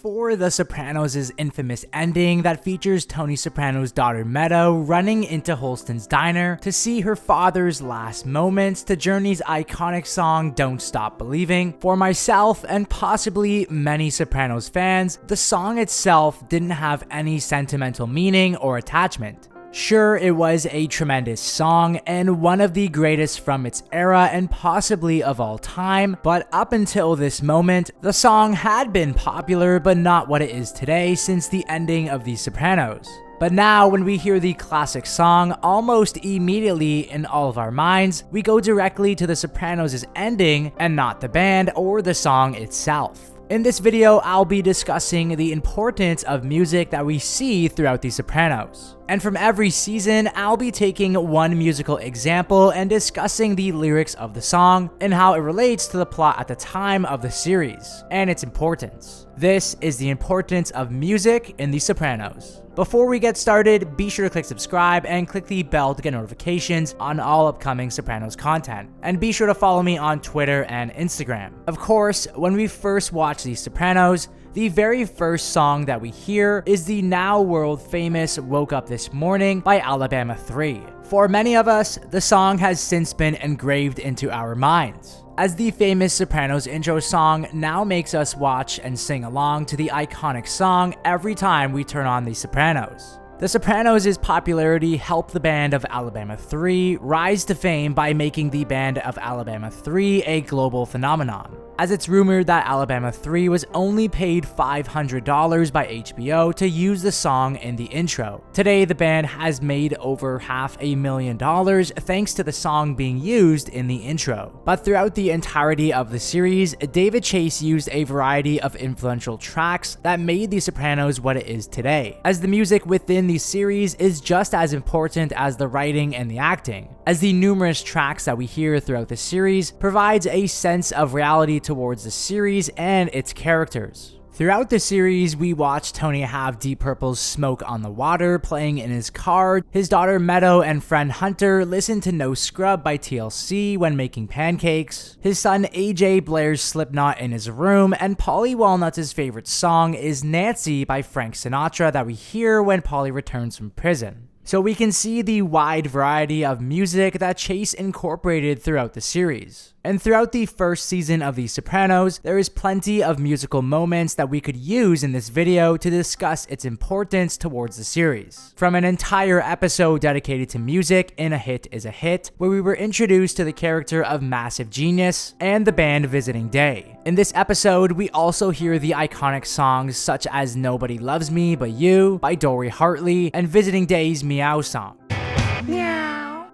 For The Sopranos' infamous ending that features Tony Soprano's daughter Meadow running into Holston's diner to see her father's last moments, to Journey's iconic song Don't Stop Believing, for myself and possibly many Sopranos fans, the song itself didn't have any sentimental meaning or attachment. Sure, it was a tremendous song and one of the greatest from its era and possibly of all time, but up until this moment, the song had been popular but not what it is today since the ending of The Sopranos. But now, when we hear the classic song, almost immediately in all of our minds, we go directly to The Sopranos' ending and not the band or the song itself. In this video, I'll be discussing the importance of music that we see throughout The Sopranos. And from every season, I'll be taking one musical example and discussing the lyrics of the song and how it relates to the plot at the time of the series, and its importance. This is the importance of music in The Sopranos. Before we get started, be sure to click subscribe and click the bell to get notifications on all upcoming Sopranos content. And be sure to follow me on Twitter and Instagram. Of course, when we first watch The Sopranos, the very first song that we hear is the now world famous Woke Up This Morning by Alabama 3. For many of us, the song has since been engraved into our minds, as the famous Sopranos intro song now makes us watch and sing along to the iconic song every time we turn on The Sopranos. The Sopranos' popularity helped the band of Alabama 3 rise to fame by making the band of Alabama 3 a global phenomenon, as it's rumored that Alabama 3 was only paid $500 by HBO to use the song in the intro. Today, the band has made over $500,000 thanks to the song being used in the intro. But throughout the entirety of the series, David Chase used a variety of influential tracks that made The Sopranos what it is today, as the music within the series is just as important as the writing and the acting, as the numerous tracks that we hear throughout the series provides a sense of reality towards the series and its characters. Throughout the series, we watch Tony have Deep Purple's Smoke on the Water playing in his car, his daughter Meadow and friend Hunter listen to No Scrub by TLC when making pancakes, his son AJ blares Slipknot in his room, and Paulie Walnuts' favorite song is Nancy by Frank Sinatra that we hear when Paulie returns from prison. So we can see the wide variety of music that Chase incorporated throughout the series. And throughout the first season of The Sopranos, there is plenty of musical moments that we could use in this video to discuss its importance towards the series. From an entire episode dedicated to music in A Hit Is a Hit, where we were introduced to the character of Massive Genius and the band Visiting Day. In this episode, we also hear the iconic songs such as Nobody Loves Me But You by Dory Hartley and Visiting Day's Meow song.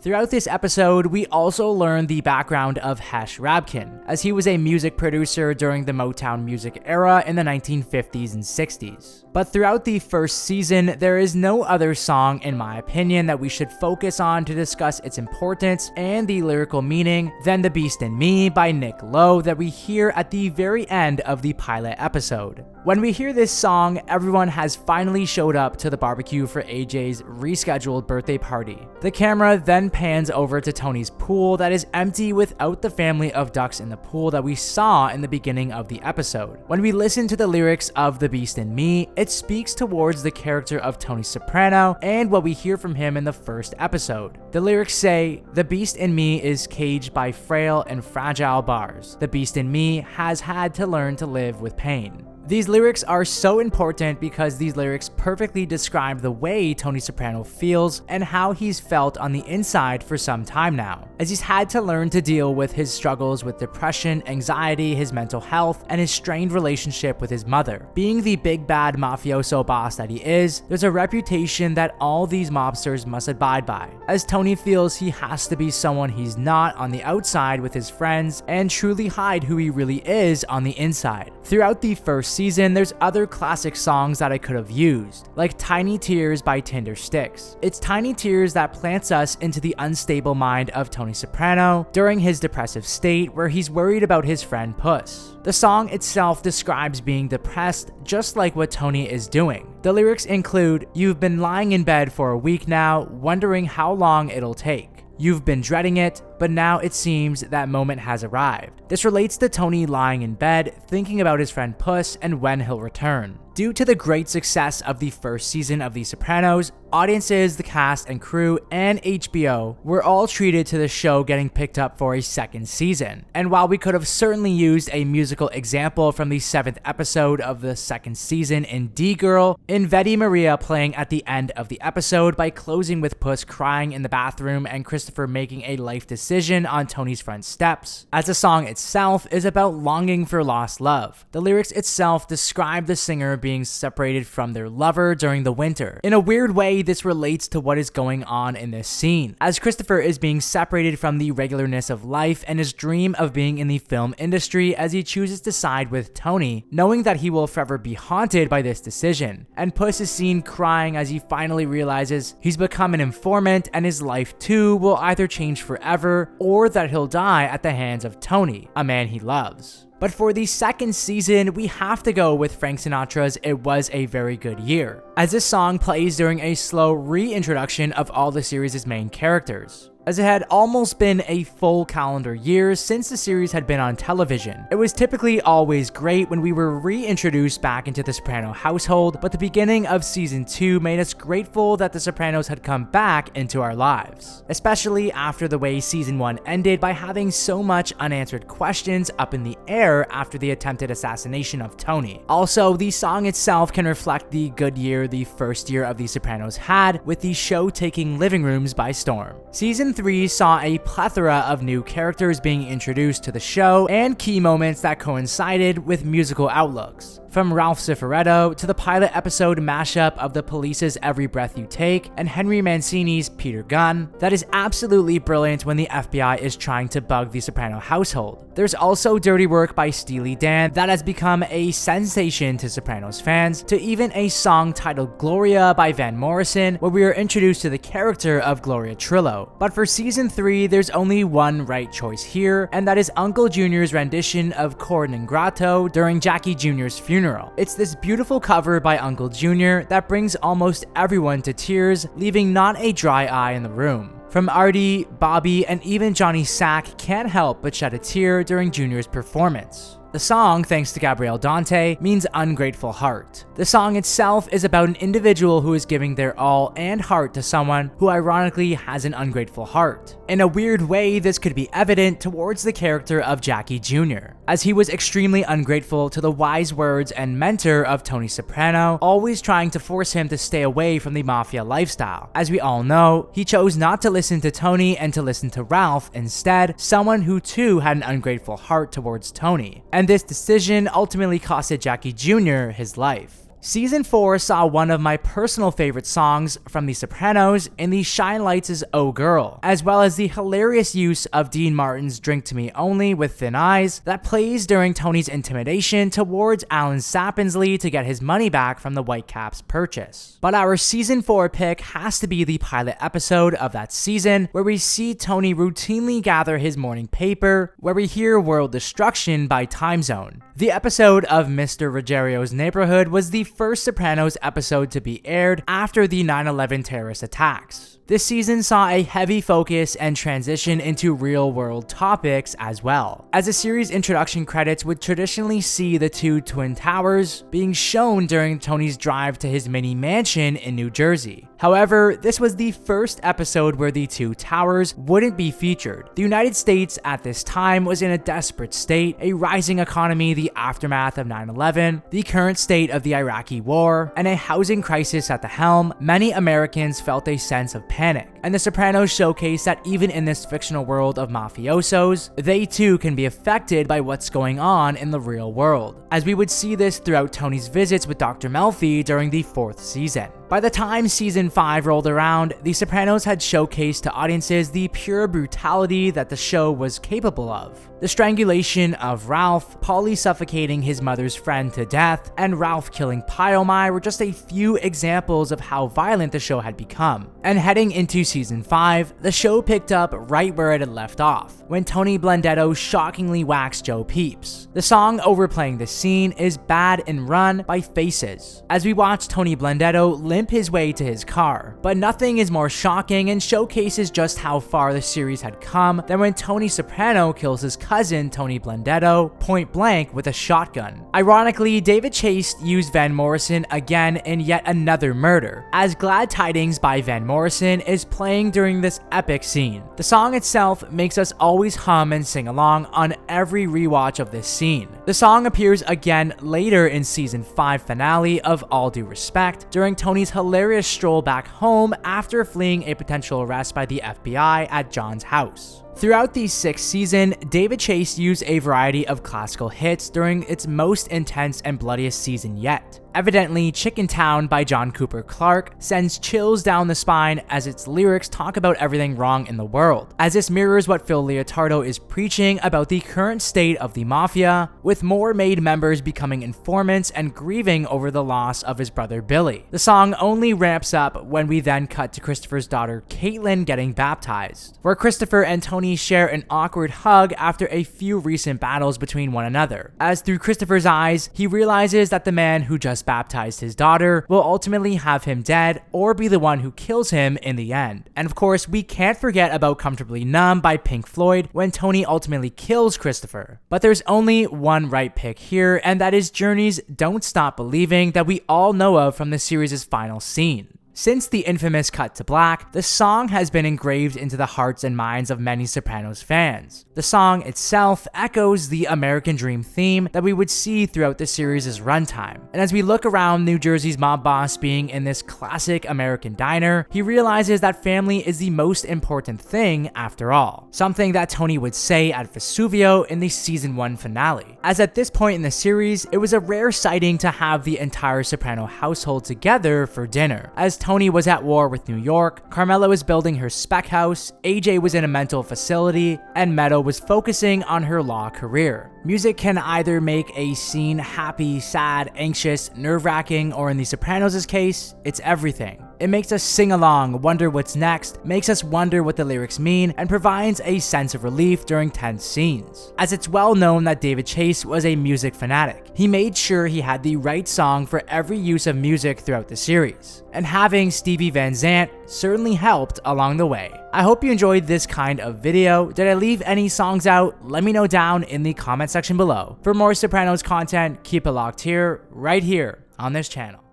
Throughout this episode, we also learn the background of Hesh Rabkin, as he was a music producer during the Motown music era in the 1950s and 60s. But throughout the first season, there is no other song, in my opinion, that we should focus on to discuss its importance and the lyrical meaning than The Beast in Me by Nick Lowe that we hear at the very end of the pilot episode. When we hear this song, everyone has finally showed up to the barbecue for AJ's rescheduled birthday party. The camera then pans over to Tony's pool that is empty without the family of ducks in the pool that we saw in the beginning of the episode. When we listen to the lyrics of The Beast in Me, it speaks towards the character of Tony Soprano and what we hear from him in the first episode. The lyrics say, "The beast in me is caged by frail and fragile bars. The beast in me has had to learn to live with pain." These lyrics are so important because these lyrics perfectly describe the way Tony Soprano feels and how he's felt on the inside for some time now, as he's had to learn to deal with his struggles with depression, anxiety, his mental health, and his strained relationship with his mother. Being the big bad mafioso boss that he is, there's a reputation that all these mobsters must abide by, as Tony feels he has to be someone he's not on the outside with his friends and truly hide who he really is on the inside. Throughout the first season, there's other classic songs that I could have used, like Tiny Tears by Tinder Sticks. It's Tiny Tears that plants us into the unstable mind of Tony Soprano during his depressive state where he's worried about his friend Puss. The song itself describes being depressed just like what Tony is doing. The lyrics include, "You've been lying in bed for a week now, wondering how long it'll take. You've been dreading it, but now it seems that moment has arrived. This relates to Tony lying in bed, thinking about his friend Puss and when he'll return. Due to the great success of the first season of The Sopranos, audiences, the cast and crew, and HBO were all treated to the show getting picked up for a second season. And while we could have certainly used a musical example from the 7th episode of the second season in D-Girl, in Vedi Maria playing at the end of the episode by closing with Puss crying in the bathroom and Christopher making a life decision on Tony's front steps, as the song itself is about longing for lost love. The lyrics itself describe the singer being separated from their lover during the winter. In a weird way, this relates to what is going on in this scene, as Christopher is being separated from the regularness of life and his dream of being in the film industry as he chooses to side with Tony, knowing that he will forever be haunted by this decision. And Puss is seen crying as he finally realizes he's become an informant and his life too will either change forever or that he'll die at the hands of Tony, a man he loves. But for the second season, we have to go with Frank Sinatra's It Was a Very Good Year, as this song plays during a slow reintroduction of all the series' main characters, as it had almost been a full calendar year since the series had been on television. It was typically always great when we were reintroduced back into the Soprano household, but the beginning of season 2 made us grateful that the Sopranos had come back into our lives, especially after the way season 1 ended by having so much unanswered questions up in the air after the attempted assassination of Tony. Also, the song itself can reflect the good year the first year of the Sopranos had, with the show taking living rooms by storm. Season 3 saw a plethora of new characters being introduced to the show and key moments that coincided with musical outlooks. From Ralph Cifaretto to the pilot episode mashup of The Police's Every Breath You Take and Henry Mancini's Peter Gunn, that is absolutely brilliant when the FBI is trying to bug the Soprano household. There's also dirty work by Steely Dan that has become a sensation to Sopranos fans, to even a song titled Gloria by Van Morrison, where we are introduced to the character of Gloria Trillo. But for season 3, there's only one right choice here, and that is Uncle Junior's rendition of Cor Ingrato during Jackie Jr.'s funeral. It's this beautiful cover by Uncle Jr. that brings almost everyone to tears, leaving not a dry eye in the room. From Artie, Bobby, and even Johnny Sack can't help but shed a tear during Junior's performance. The song, thanks to Gabrielle Dante, means ungrateful heart. The song itself is about an individual who is giving their all and heart to someone who ironically has an ungrateful heart. In a weird way, this could be evident towards the character of Jackie Jr., as he was extremely ungrateful to the wise words and mentor of Tony Soprano, always trying to force him to stay away from the mafia lifestyle. As we all know, he chose not to listen to Tony and to listen to Ralph instead, someone who too had an ungrateful heart towards Tony. And this decision ultimately costed Jackie Jr. his life. Season 4 saw one of my personal favorite songs from The Sopranos in the Shine Lights' Oh Girl, as well as the hilarious use of Dean Martin's Drink to Me Only with Thin Eyes that plays during Tony's intimidation towards Alan Sapinsley to get his money back from the Whitecaps purchase. But our season 4 pick has to be the pilot episode of that season, where we see Tony routinely gather his morning paper, where we hear World Destruction by Time Zone. The episode of Mr. Ruggerio's Neighborhood was the first Sopranos episode to be aired after the 9/11 terrorist attacks. This season saw a heavy focus and transition into real-world topics as well, as the series introduction credits would traditionally see the two Twin Towers being shown during Tony's drive to his mini mansion in New Jersey. However, this was the first episode where the two towers wouldn't be featured. The United States at this time was in a desperate state, a rising economy, the aftermath of 9/11, the current state of the Iraqi war, and a housing crisis at the helm. Many Americans felt a sense of panic, and The Sopranos showcase that even in this fictional world of mafiosos, they too can be affected by what's going on in the real world, as we would see this throughout Tony's visits with Dr. Melfi during the 4th season. By the time season 5 rolled around, The Sopranos had showcased to audiences the pure brutality that the show was capable of. The strangulation of Ralph, Paulie suffocating his mother's friend to death, and Ralph killing Pyomai were just a few examples of how violent the show had become. And heading into season 5, the show picked up right where it had left off, when Tony Blendetto shockingly waxed Joe Peeps. The song overplaying this scene is Bad and Run by Faces, as we watch Tony Blendetto limp his way to his car. But nothing is more shocking and showcases just how far the series had come than when Tony Soprano kills his cousin Tony Blendetto point blank with a shotgun. Ironically, David Chase used Van Morrison again in yet another murder, as Glad Tidings by Van Morrison is playing during this epic scene. The song itself makes us always hum and sing along on every rewatch of this scene. The song appears again later in season 5 finale of All Due Respect during Tony's hilarious stroll back home after fleeing a potential arrest by the FBI at John's house. Throughout the 6th season, David Chase used a variety of classical hits during its most intense and bloodiest season yet. Evidently, Chicken Town by John Cooper Clarke sends chills down the spine as its lyrics talk about everything wrong in the world, as this mirrors what Phil Leotardo is preaching about the current state of the mafia, with more made members becoming informants and grieving over the loss of his brother Billy. The song only ramps up when we then cut to Christopher's daughter Caitlin getting baptized, where Christopher and Tony share an awkward hug after a few recent battles between one another, as through Christopher's eyes, he realizes that the man who just baptized his daughter will ultimately have him dead or be the one who kills him in the end. And of course, we can't forget about Comfortably Numb by Pink Floyd when Tony ultimately kills Christopher. But there's only one right pick here, and that is Journey's Don't Stop Believing that we all know of from the series' final scene. Since the infamous cut to black, the song has been engraved into the hearts and minds of many Sopranos fans. The song itself echoes the American Dream theme that we would see throughout the series' runtime. And as we look around New Jersey's mob boss being in this classic American diner, he realizes that family is the most important thing after all. Something that Tony would say at Vesuvio in the season 1 finale. As at this point in the series, it was a rare sighting to have the entire Soprano household together for dinner, as Tony was at war with New York, Carmela was building her spec house, AJ was in a mental facility, and Meadow was focusing on her law career. Music can either make a scene happy, sad, anxious, nerve-wracking, or in the Sopranos' case, it's everything. It makes us sing along, wonder what's next, makes us wonder what the lyrics mean, and provides a sense of relief during tense scenes. As it's well known that David Chase was a music fanatic, he made sure he had the right song for every use of music throughout the series. And having Stevie Van Zandt certainly helped along the way. I hope you enjoyed this kind of video. Did I leave any songs out? Let me know down in the comment section below. For more Sopranos content, keep it locked here, right here on this channel.